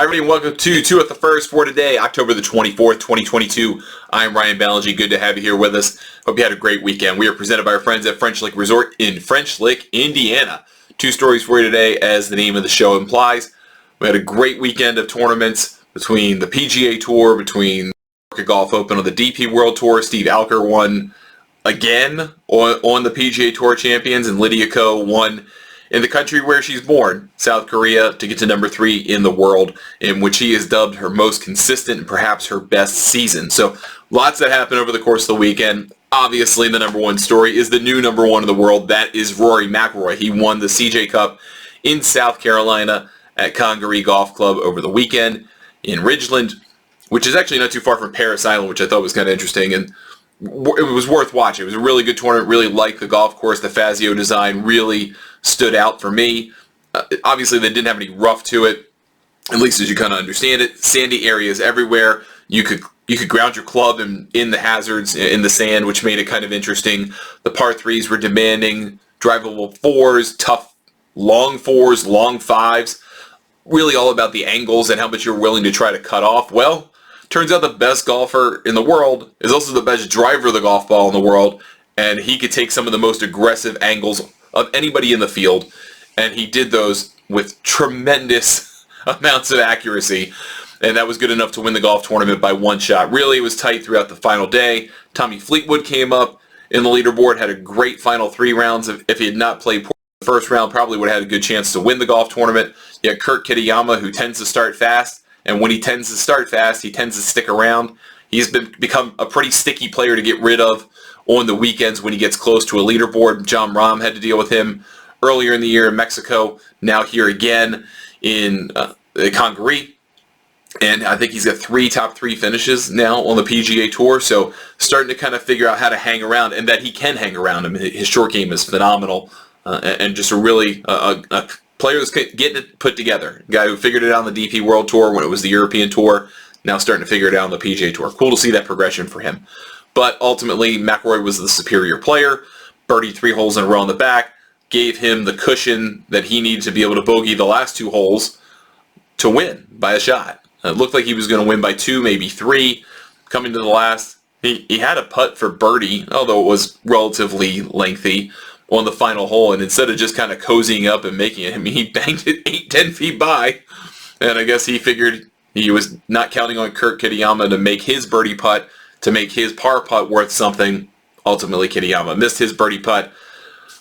Hi everybody, and welcome to Two at the First for today, October the 24th, 2022. I'm Ryan Balaji. Good to have you here with us. Hope you had a great weekend. We are presented by our friends at French Lick Resort in French Lick, Indiana. Two stories for you today, as the name of the show implies. We had a great weekend of tournaments between the PGA Tour, between the Golf Open on the DP World Tour. Steve Alker won again on the PGA Tour Champions, and Lydia Ko won in the country where she's born, South Korea, to get to number 3 in the world, in which she is dubbed her most consistent and perhaps her best season. So lots that happened over the course of the weekend. Obviously, the number one story is the new number 1 in the world. That is Rory McIlroy. He won the CJ Cup in South Carolina at Congaree Golf Club over the weekend in Ridgeland, which is actually not too far from Paris Island, which I thought was kind of interesting, and it was worth watching. It was a really good tournament. Really liked the golf course. The Fazio design really stood out for me. Obviously, they didn't have any rough to it, at least as you kind of understand it. Sandy areas everywhere. You could ground your club in the hazards in the sand, which made it kind of interesting. The par 3s were demanding, drivable 4s, tough long 4s, long 5s. Really all about the angles and how much you're willing to try to cut off. Well, turns out the best golfer in the world is also the best driver of the golf ball in the world, and he could take some of the most aggressive angles of anybody in the field, and he did those with tremendous amounts of accuracy, and that was good enough to win the golf tournament by one shot. Really, it was tight throughout the final day. Tommy Fleetwood came up in the leaderboard, had a great final 3 rounds. If he had not played the first round, probably would have had a good chance to win the golf tournament. You had Kurt Kitayama, who tends to start fast, and when he tends to start fast, he tends to stick around. He's become a pretty sticky player to get rid of on the weekends when he gets close to a leaderboard. John Rahm had to deal with him earlier in the year in Mexico, now here again in Congaree. And I think he's got 3 top 3 finishes now on the PGA Tour, so starting to kind of figure out how to hang around, and that he can hang around. I mean, his short game is phenomenal, and just a really a player that's getting it put together. A guy who figured it out on the DP World Tour when it was the European Tour, now starting to figure it out on the PGA Tour. Cool to see that progression for him. But ultimately, McIlroy was the superior player. Birdied 3 holes in a row on the back, gave him the cushion that he needed to be able to bogey the last 2 holes to win by a shot. It looked like he was going to win by 2, maybe 3. Coming to the last, he had a putt for birdie, although it was relatively lengthy, on the final hole, and instead of just kind of cozying up and making it, I mean, he banged it 8-10 feet by, and I guess he figured he was not counting on Kurt Kitayama to make his birdie putt, to make his par putt worth something. Ultimately, Kitayama missed his birdie putt.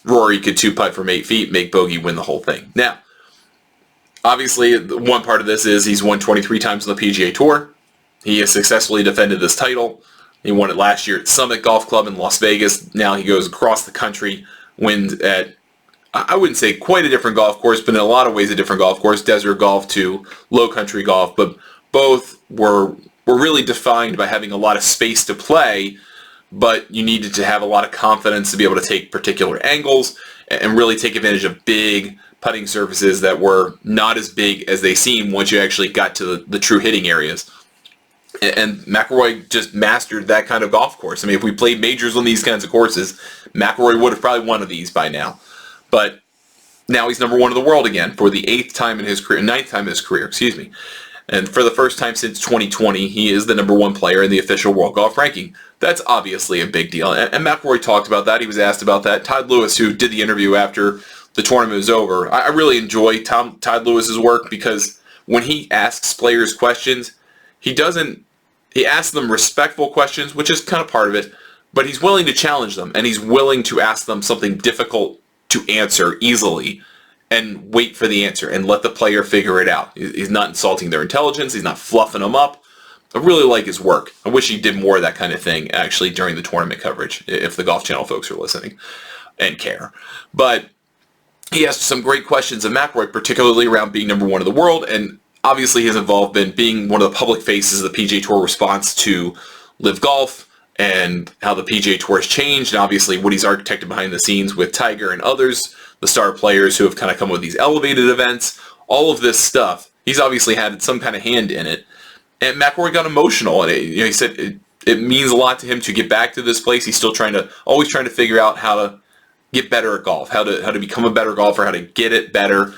Rory could 2-putt from 8 feet, make bogey, win the whole thing. Now, obviously, one part of this is he's won 23 times on the PGA Tour. He has successfully defended this title. He won it last year at Summit Golf Club in Las Vegas. Now he goes across the country, wins at, I wouldn't say quite a different golf course, but in a lot of ways a different golf course, desert golf to low country golf, but both were really defined by having a lot of space to play, but you needed to have a lot of confidence to be able to take particular angles and really take advantage of big putting surfaces that were not as big as they seem once you actually got to the true hitting areas. And McIlroy just mastered that kind of golf course. I mean, if we played majors on these kinds of courses, McIlroy would have probably won one of these by now. But now he's number 1 in the world again for the 9th time in his career, excuse me. And for the first time since 2020, he is the number 1 player in the official World Golf Ranking. That's obviously a big deal. And McIlroy talked about that. He was asked about that. Todd Lewis, who did the interview after the tournament was over, I really enjoy Todd Lewis's work, because when he asks players questions, he asks them respectful questions, which is kind of part of it, but he's willing to challenge them, and he's willing to ask them something difficult to answer easily and wait for the answer and let the player figure it out. He's not insulting their intelligence. He's not fluffing them up. I really like his work. I wish he did more of that kind of thing, actually, during the tournament coverage, if the Golf Channel folks are listening and care. But he asked some great questions of McIlroy, particularly around being number 1 in the world, and obviously his involvement being one of the public faces of the PGA Tour response to LIV Golf, and how the PGA Tour has changed, and obviously what he's architected behind the scenes with Tiger and others, the star players who have kind of come with these elevated events, all of this stuff. He's obviously had some kind of hand in it. And McIlroy got emotional, and he said it means a lot to him to get back to this place. He's still always trying to figure out how to get better at golf, how to become a better golfer, how to get it better.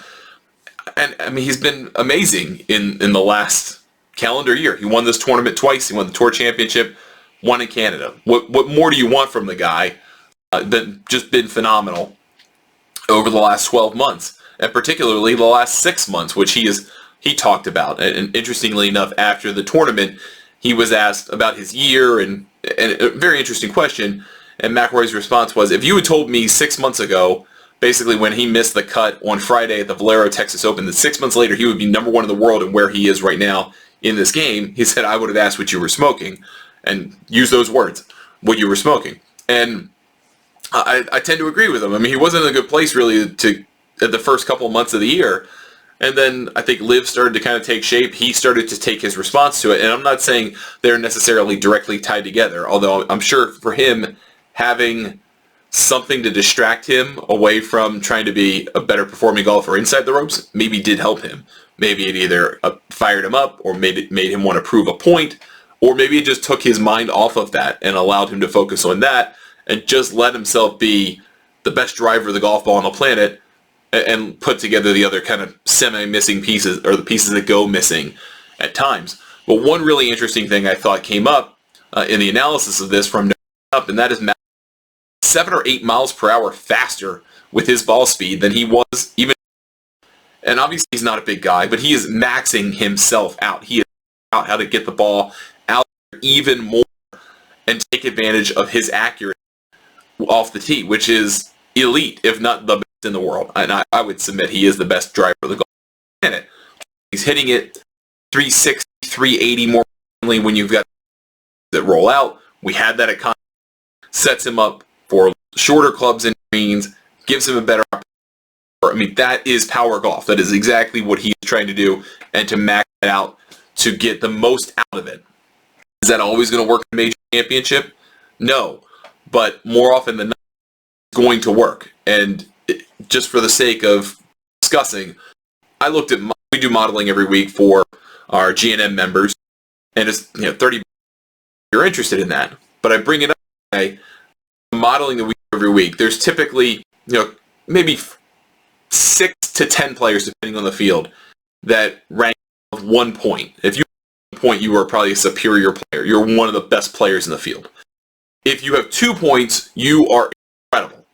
And I mean, he's been amazing in the last calendar year. He won this tournament twice. He won the Tour Championship, won in Canada. What more do you want from the guy? Just been phenomenal over the last 12 months, and particularly the last 6 months, which he talked about. And interestingly enough, after the tournament, he was asked about his year, and a very interesting question. And McIlroy's response was, if you had told me 6 months ago, basically when he missed the cut on Friday at the Valero Texas Open, that 6 months later he would be number one in the world and where he is right now in this game, he said, I would have asked what you were smoking, and use those words, what you were smoking. And I tend to agree with him. I mean, he wasn't in a good place really at the first couple of months of the year. And then I think LIV started to kind of take shape. He started to take his response to it. And I'm not saying they're necessarily directly tied together, although I'm sure for him, having something to distract him away from trying to be a better performing golfer inside the ropes maybe did help him. Maybe it either fired him up or made him want to prove a point, or maybe it just took his mind off of that and allowed him to focus on that and just let himself be the best driver of the golf ball on the planet and put together the other kind of semi-missing pieces, or the pieces that go missing at times. But one really interesting thing I thought came up in the analysis of this from up, and that is 7 or 8 miles per hour faster with his ball speed than he was even. And obviously he's not a big guy, but he is maxing himself out. He is out how to get the ball out even more and take advantage of his accuracy off the tee, which is elite, if not the best in the world. And I would submit he is the best driver of the golf planet. He's hitting it 360, 380 more when you've got that roll out. We had that at Con. Sets him up for shorter clubs and greens, gives him a better opportunity. I mean, that is power golf. That is exactly what he's trying to do, and to max it out to get the most out of it. Is that always going to work in a major championship? No. But more often than not, it's going to work. And just for the sake of discussing, I looked at, we do modeling every week for our GNM members, and it's 30 if you're interested in that. But I bring it up today, modeling that we do every week. There's typically, maybe 6 to 10 players, depending on the field, that rank of 1 point. If you have 1 point, you are probably a superior player. You're one of the best players in the field. If you have 2 points, you are incredible.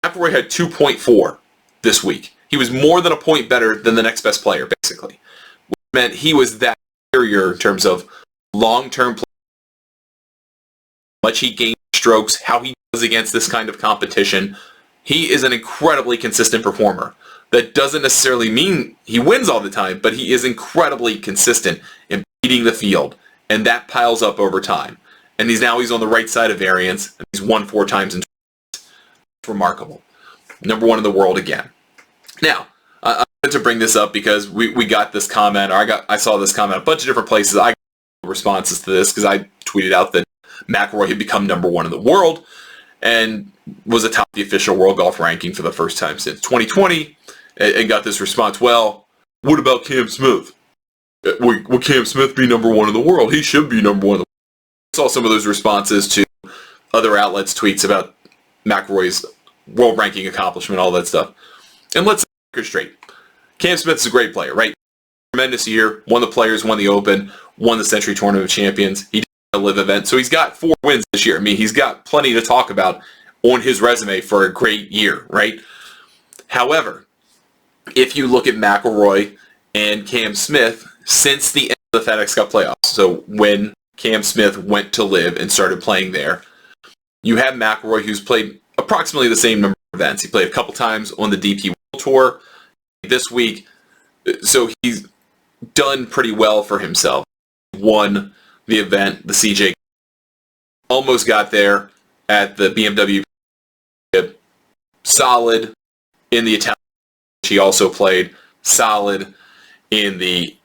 McIlroy had 2.4 this week. He was more than a point better than the next best player, basically. Which meant he was that superior in terms of long-term play, how much he gained strokes, how he does against this kind of competition. He is an incredibly consistent performer. That doesn't necessarily mean he wins all the time, but he is incredibly consistent in beating the field, and that piles up over time. And he's on the right side of variance, and he's won 4 times in 20 years. It's remarkable. Number 1 in the world again. Now, I wanted to bring this up because we got this comment, or I saw this comment a bunch of different places. I got responses to this because I tweeted out that McIlroy had become number 1 in the world and was atop the official world golf ranking for the first time since 2020, and got this response, well, what about Cam Smith? Will Cam Smith be number 1 in the world? He should be number 1 in the world. I saw some of those responses to other outlets' tweets about McIlroy's world ranking accomplishment, all that stuff. And let's get straight. Cam Smith's a great player, right? Tremendous year, won the Players, won the Open, won the Century Tournament of Champions. He did a LIV event, so he's got 4 wins this year. I mean, he's got plenty to talk about on his resume for a great year, right? However, if you look at McIlroy and Cam Smith since the end of the FedEx Cup playoffs, so when Cam Smith went to LIV and started playing there, you have McIlroy, who's played approximately the same number of events. He played a couple times on the DP World Tour this week, so he's done pretty well for himself. Won the event, the CJ, almost got there at the BMW, solid in the Italian, which he also played, solid in the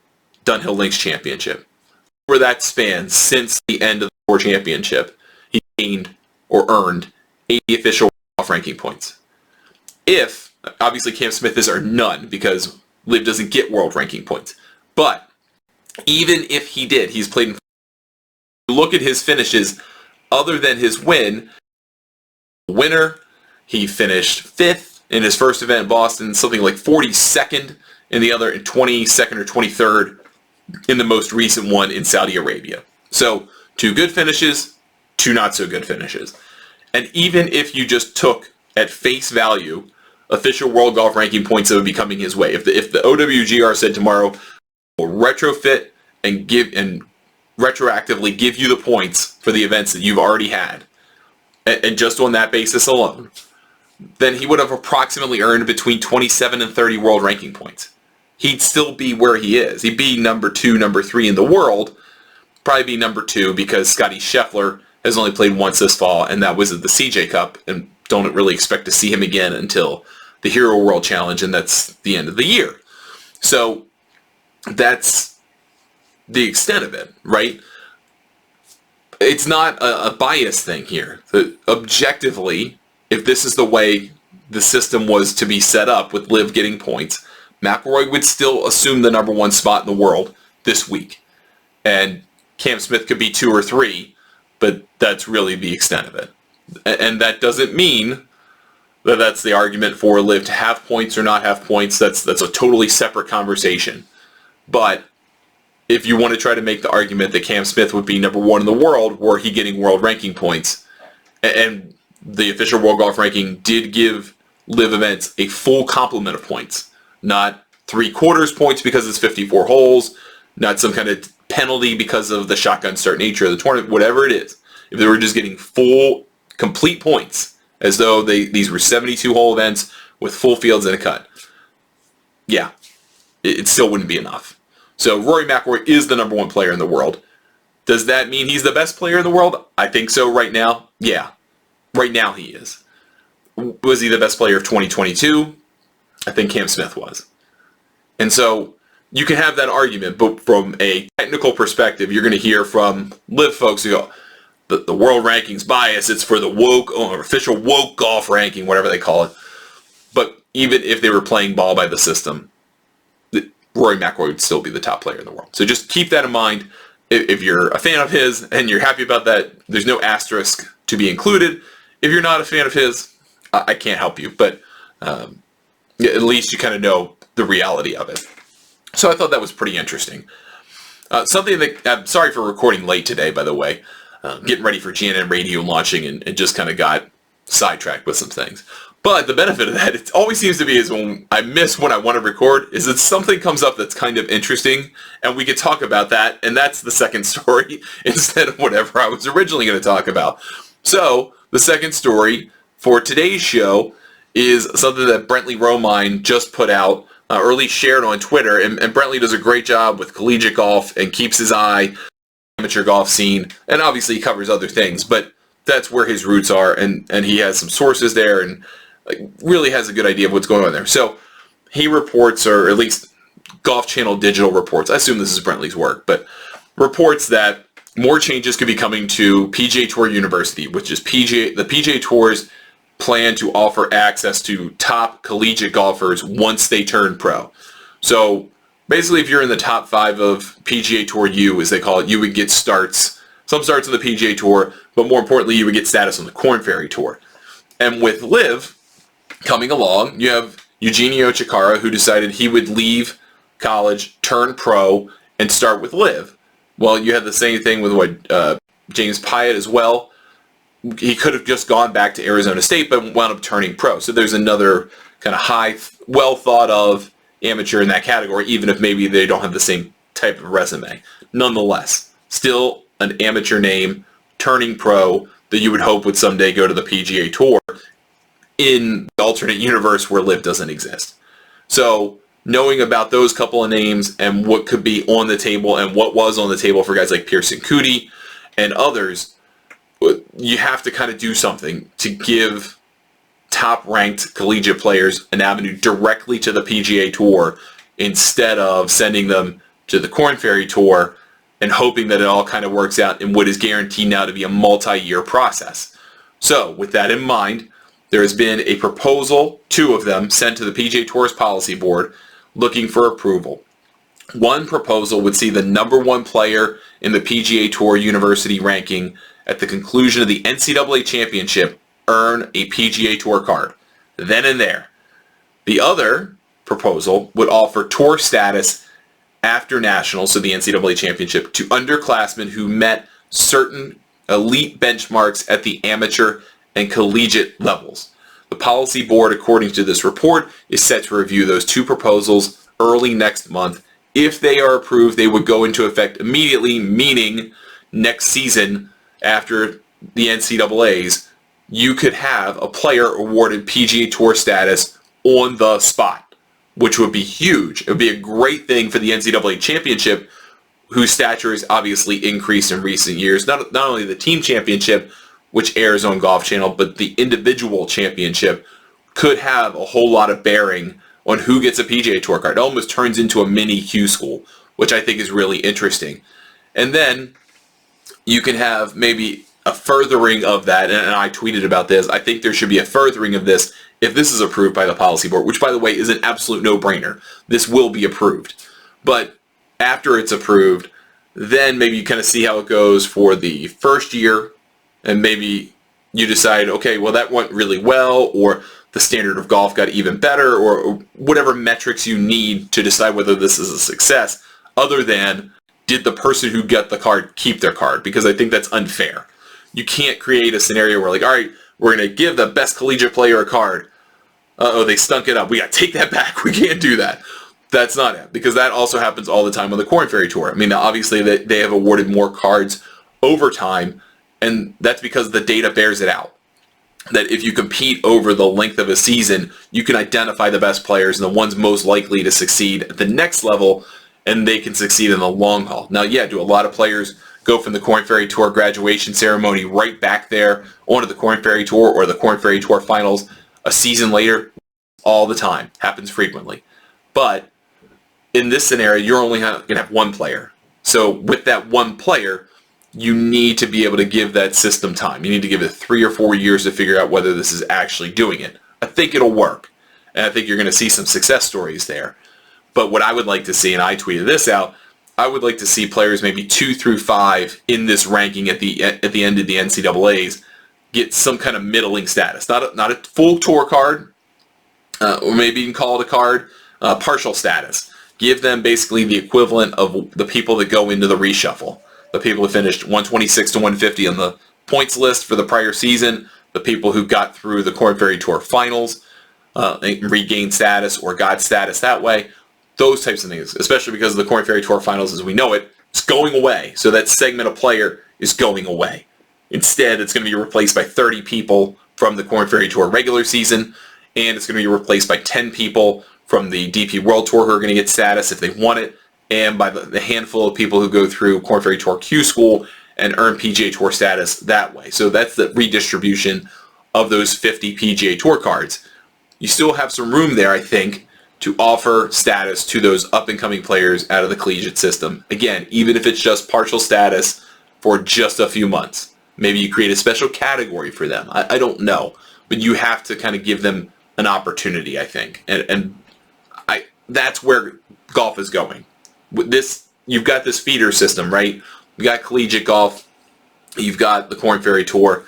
Dunhill Links Championship. For that span, since the end of the Tour Championship, he gained or earned 80 official golf ranking points. If, obviously Cam Smith is earned none because LIV doesn't get world ranking points. But even if he did, he's played in. Look at his finishes other than his winner. He finished 5th in his first event in Boston, something like 42nd and the other in 22nd or 23rd in the most recent one in Saudi Arabia. So 2 good finishes, 2 not so good finishes. And even if you just took at face value official world golf ranking points that would be coming his way, if the OWGR said tomorrow we'll retrofit and retroactively give you the points for the events that you've already had, and just on that basis alone, then he would have approximately earned between 27 and 30 world ranking points. He'd still be where he is. He'd be number 2, number 3 in the world. Probably be number 2 because Scotty Scheffler has only played once this fall, and that was at the CJ Cup, and don't really expect to see him again until the Hero World Challenge, and that's the end of the year. So that's the extent of it, right? It's not a bias thing here. Objectively, if this is the way the system was to be set up with LIV getting points, McIlroy would still assume the number 1 spot in the world this week. And Cam Smith could be 2 or 3, but that's really the extent of it. And that doesn't mean that that's the argument for LIV to have points or not have points. That's a totally separate conversation. But if you want to try to make the argument that Cam Smith would be number 1 in the world were he getting world ranking points, and the official world golf ranking did give LIV events a full complement of points, not 3/4 points because it's 54 holes, not some kind of penalty because of the shotgun start nature of the tournament, whatever it is. If they were just getting full, complete points, as though these were 72-hole events with full fields and a cut, yeah, it still wouldn't be enough. So Rory McIlroy is the number 1 player in the world. Does that mean he's the best player in the world? I think so right now. Yeah, right now he is. Was he the best player of 2022? I think Cam Smith was. And so you can have that argument, but from a technical perspective, you're going to hear from LIV folks who go, the world ranking's bias, it's for the woke, or official woke golf ranking, whatever they call it. But even if they were playing ball by the system, Rory McIlroy would still be the top player in the world. So just keep that in mind. If you're a fan of his and you're happy about that, there's no asterisk to be included. If you're not a fan of his, I can't help you. But at least you kind of know the reality of it. So I thought that was pretty interesting. Something that, I'm sorry for recording late today, by the way. Getting ready for GNN Radio launching and just kind of got sidetracked with some things. But the benefit of that, it always seems to be, is when I miss when I want to record, is that something comes up that's kind of interesting, and we could talk about that, and that's the second story instead of whatever I was originally going to talk about. So the second story for today's show is something that Brentley Romine just put out, or at least shared on Twitter, and Brentley does a great job with collegiate golf and keeps his eye on the amateur golf scene, and obviously he covers other things, but that's where his roots are, and he has some sources there, and really has a good idea of what's going on there. So he reports, or at least Golf Channel Digital reports, I assume this is Brentley's work, but reports that more changes could be coming to PGA Tour University, which is the PGA Tour's plan to offer access to top collegiate golfers once they turn pro. So basically, if you're in the top 5 of PGA Tour U, as they call it, you would get some starts on the PGA Tour, but more importantly, you would get status on the Korn Ferry Tour. And with LIV coming along, you have Eugenio Chacarra, who decided he would leave college, turn pro, and start with LIV. Well, you had the same thing with James Piot as well. He could have just gone back to Arizona State, but wound up turning pro. So there's another kind of high, well thought of amateur in that category, even if maybe they don't have the same type of resume. Nonetheless, still an amateur name, turning pro, that you would hope would someday go to the PGA Tour in the alternate universe where LIV doesn't exist. So knowing about those couple of names and what could be on the table and what was on the table for guys like Pearson Coody and others, you have to kind of do something to give top-ranked collegiate players an avenue directly to the PGA Tour instead of sending them to the Korn Ferry Tour and hoping that it all kind of works out in what is guaranteed now to be a multi-year process. So with that in mind, there has been a proposal, 2 of them, sent to the PGA Tour's policy board looking for approval. One proposal would see the number 1 player in the PGA Tour University ranking at the conclusion of the NCAA Championship earn a PGA Tour card, then and there. The other proposal would offer tour status after Nationals, so the NCAA Championship, to underclassmen who met certain elite benchmarks at the amateur and collegiate levels. The policy board, according to this report, is set to review those two proposals early next month. If they are approved, they would go into effect immediately, meaning next season after the NCAAs, you could have a player awarded PGA Tour status on the spot, which would be huge. It would be a great thing for the NCAA Championship, whose stature has obviously increased in recent years. Not only the team championship, which airs on Golf Channel, but the individual championship could have a whole lot of bearing on who gets a PGA Tour card. It almost turns into a mini Q school, which I think is really interesting. And then you can have maybe a furthering of that, and I tweeted about this. I think there should be a furthering of this if this is approved by the policy board, which, by the way, is an absolute no-brainer. This will be approved. But after it's approved, then maybe you kind of see how it goes for the first year, and maybe you decide, okay, well, that went really well, or the standard of golf got even better, or whatever metrics you need to decide whether this is a success, other than did the person who got the card keep their card? Because I think that's unfair. You can't create a scenario where, like, all right, we're going to give the best collegiate player a card. Uh-oh, they stunk it up. We got to take that back. We can't do that. That's not it, because that also happens all the time on the Korn Ferry Tour. I mean, obviously they have awarded more cards over time, and that's because the data bears it out. That if you compete over the length of a season, you can identify the best players and the ones most likely to succeed at the next level, and they can succeed in the long haul. Now, yeah, do a lot of players go from the Korn Ferry Tour graduation ceremony right back there onto the Korn Ferry Tour or the Korn Ferry Tour finals a season later? All the time. Happens frequently. But in this scenario, you're only going to have one player. So with that one player, you need to be able to give that system time. You need to give it 3 or 4 years to figure out whether this is actually doing it. I think it'll work. And I think you're going to see some success stories there. But what I would like to see, and I tweeted this out, I would like to see players maybe 2 through 5 in this ranking at the end of the NCAAs get some kind of middling status. Not a full tour card, or maybe you can call it a card, partial status. Give them basically the equivalent of the people that go into the reshuffle. The people who finished 126 to 150 on the points list for the prior season, the people who got through the Korn Ferry Tour finals, regained status or got status that way. Those types of things, especially because the Korn Ferry Tour finals as we know it, is going away. So that segment of player is going away. Instead, it's going to be replaced by 30 people from the Korn Ferry Tour regular season, and it's going to be replaced by 10 people from the DP World Tour who are going to get status if they want it, and by the handful of people who go through Korn Ferry Tour Q School and earn PGA Tour status that way. So that's the redistribution of those 50 PGA Tour cards. You still have some room there, I think, to offer status to those up-and-coming players out of the collegiate system. Again, even if it's just partial status for just a few months. Maybe you create a special category for them. I don't know. But you have to kind of give them an opportunity, I think. And that's where golf is going. With this, you've got this feeder system, right? You've got collegiate golf. You've got the Korn Ferry Tour.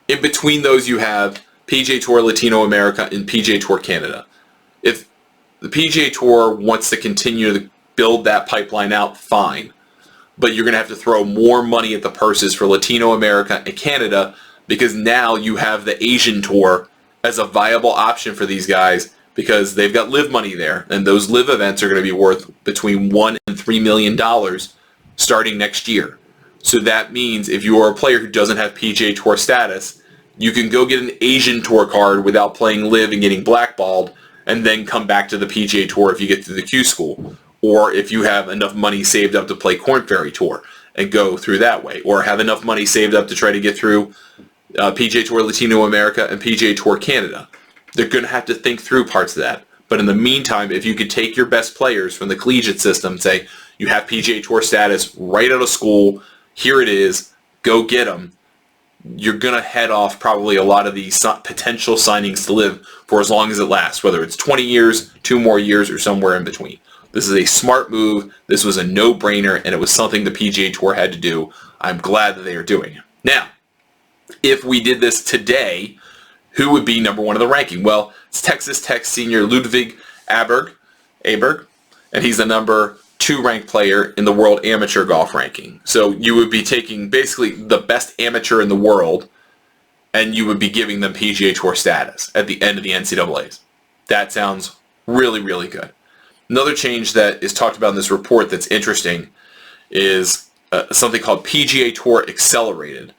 In between those, you have PGA Tour Latino America and PGA Tour Canada. If the PGA Tour wants to continue to build that pipeline out, fine. But you're going to have to throw more money at the purses for Latino America and Canada, because now you have the Asian Tour as a viable option for these guys, because they've got LIV money there. And those LIV events are going to be worth between $1 and $3 million starting next year. So that means if you are a player who doesn't have PGA Tour status, you can go get an Asian Tour card without playing LIV and getting blackballed, and then come back to the PGA Tour if you get through the Q School. Or if you have enough money saved up to play Korn Ferry Tour and go through that way. Or have enough money saved up to try to get through PGA Tour Latino America and PGA Tour Canada. They're going to have to think through parts of that. But in the meantime, if you could take your best players from the collegiate system and say, you have PGA Tour status right out of school, here it is, go get them, you're going to head off probably a lot of these potential signings to LIV for as long as it lasts, whether it's 20 years, 2 more years, or somewhere in between. This is a smart move. This was a no-brainer, and it was something the PGA Tour had to do. I'm glad that they are doing it. Now, if we did this today, who would be number 1 in the ranking? Well, it's Texas Tech senior Ludwig Aberg, Aberg, and he's the number 2 ranked player in the World Amateur Golf ranking. So you would be taking basically the best amateur in the world, and you would be giving them PGA Tour status at the end of the NCAAs. That sounds really, really good. Another change that is talked about in this report that's interesting is something called PGA Tour Accelerated,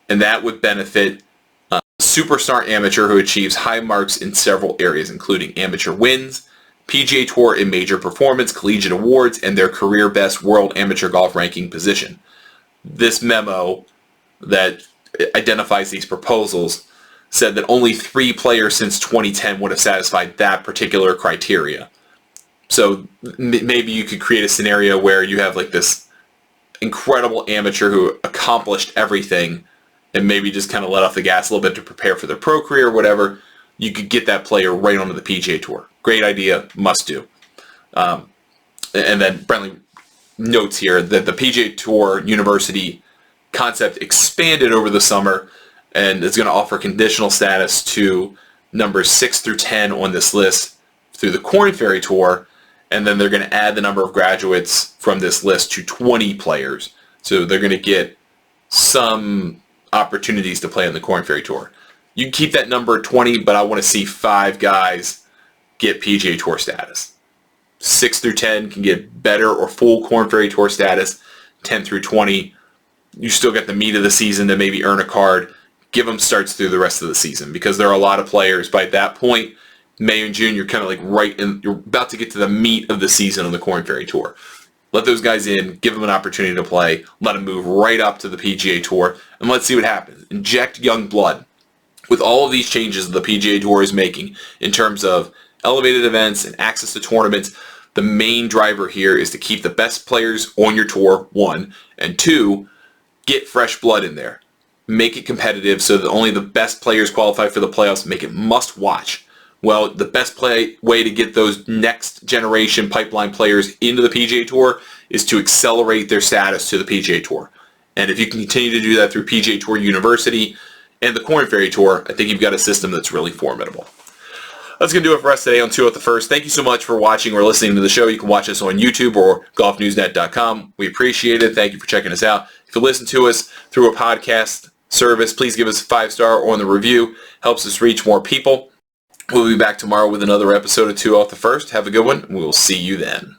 and that would benefit a superstar amateur who achieves high marks in several areas, including amateur wins, PGA Tour in major performance, collegiate awards, and their career best world amateur golf ranking position. This memo that identifies these proposals said that only 3 players since 2010 would have satisfied that particular criteria. So maybe you could create a scenario where you have like this incredible amateur who accomplished everything and maybe just kind of let off the gas a little bit to prepare for their pro career or whatever. You could get that player right onto the PGA Tour. Great idea, must do. And then Brentley notes here that the PGA Tour University concept expanded over the summer and is going to offer conditional status to numbers 6 through 10 on this list through the Korn Ferry Tour, and then they're going to add the number of graduates from this list to 20 players. So they're going to get some opportunities to play on the Korn Ferry Tour. You can keep that number at 20, but I want to see 5 guys get PGA Tour status. 6 through 10 can get better or full Korn Ferry Tour status. 10 through 20, you still get the meat of the season to maybe earn a card. Give them starts through the rest of the season, because there are a lot of players by that point, May and June, you're kind of like right in, you're about to get to the meat of the season on the Korn Ferry Tour. Let those guys in, give them an opportunity to play, let them move right up to the PGA Tour, and let's see what happens. Inject young blood. With all of these changes the PGA Tour is making in terms of elevated events and access to tournaments, the main driver here is to keep the best players on your tour, 1, and 2, get fresh blood in there. Make it competitive so that only the best players qualify for the playoffs. Make it must watch. Well, the best way to get those next generation pipeline players into the PGA Tour is to accelerate their status to the PGA Tour. And if you can continue to do that through PGA Tour University and the Korn Ferry Tour, I think you've got a system that's really formidable. That's going to do it for us today on 2 at the First. Thank you so much for watching or listening to the show. You can watch us on YouTube or golfnewsnet.com. We appreciate it. Thank you for checking us out. If you listen to us through a podcast service, please give us a 5-star on the review. Helps us reach more people. We'll be back tomorrow with another episode of 2 Off the First. Have a good one, and we'll see you then.